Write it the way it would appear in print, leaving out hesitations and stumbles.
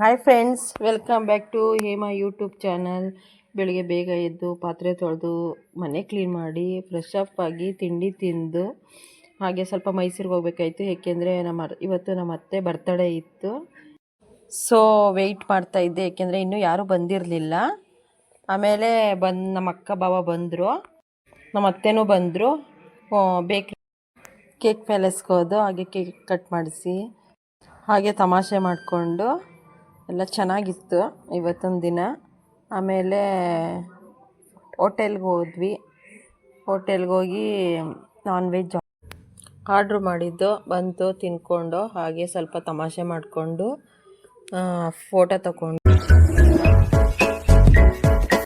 Hi friends, welcome back to Hema YouTube channel. ಬೆಳಿಗ್ಗೆ ಬೇಗ ಎದ್ದು ಪಾತ್ರೆ ತೊಳೆದು ಮನೆ ಕ್ಲೀನ್ ಮಾಡಿ ಫ್ರೆಶ್ ಅಪ್ ಆಗಿ ತಿಂಡಿ ತಿಂದು ಹಾಗೆ ಸ್ವಲ್ಪ ಮೈಸೂರಿಗೆ ಹೋಗ್ಬೇಕಾಯ್ತು. ಏಕೆಂದರೆ ಇವತ್ತು ನಮ್ಮ ಅತ್ತೆ ಬರ್ತಡೇ ಇತ್ತು. ಸೊ ವೆಯ್ಟ್ ಮಾಡ್ತಾ ಇದ್ದೆ, ಏಕೆಂದರೆ ಇನ್ನೂ ಯಾರೂ ಬಂದಿರಲಿಲ್ಲ. ಆಮೇಲೆ ನಮ್ಮ ಅಕ್ಕ ಬಾವ ಬಂದರು, ನಮ್ಮ ಅತ್ತೆನೂ ಬಂದರು. ಬೇಕ್ರಿ ಕೇಕ್ ಪ್ಯಾಲೇಸ್ಗೆ ಹೋದು, ಹಾಗೆ ಕೇಕ್ ಕಟ್ ಮಾಡಿಸಿ ಹಾಗೆ ತಮಾಷೆ ಮಾಡಿಕೊಂಡು ಎಲ್ಲ ಚೆನ್ನಾಗಿತ್ತು ಇವತ್ತೊಂದು ದಿನ. ಆಮೇಲೆ ಹೋಟೆಲ್ಗೆ ಹೋದ್ವಿ. ಹೋಟೆಲ್ಗೆ ಹೋಗಿ ನಾನ್ ವೆಜ್ ಆರ್ಡ್ರ್ ಮಾಡಿದ್ದು ಬಂತು, ತಿನ್ಕೊಂಡು ಹಾಗೆ ಸ್ವಲ್ಪ ತಮಾಷೆ ಮಾಡಿಕೊಂಡು ಫೋಟೋ ತಗೊಂಡು